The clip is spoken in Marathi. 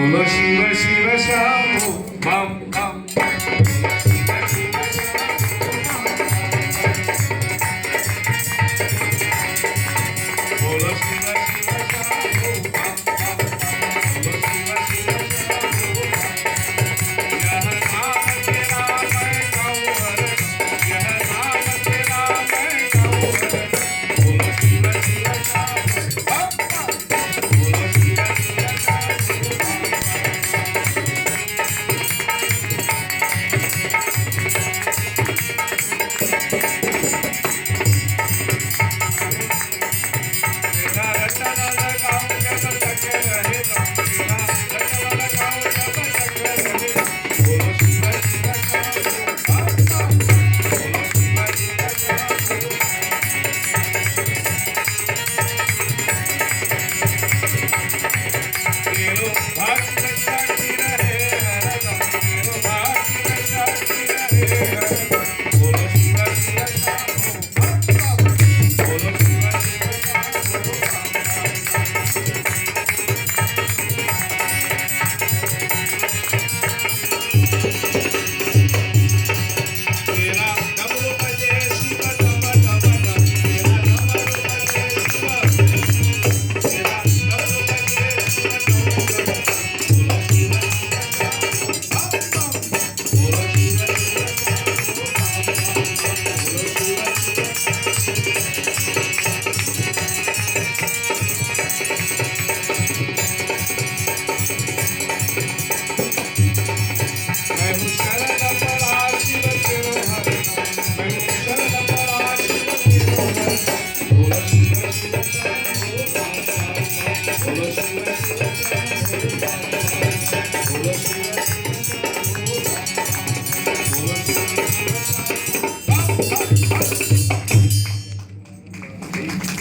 बोलो शिव शिव शंभो बम बम बोलो शिव शिव शंभो बम बम बोलो शिव शिव शंभो यह नाम तेरा मैं गाऊं हरदम यह नाम तेरा मैं गाऊं हरदम बोलो शिव शिव शंभो बम बम बोलो शिव शिव शंभो Bola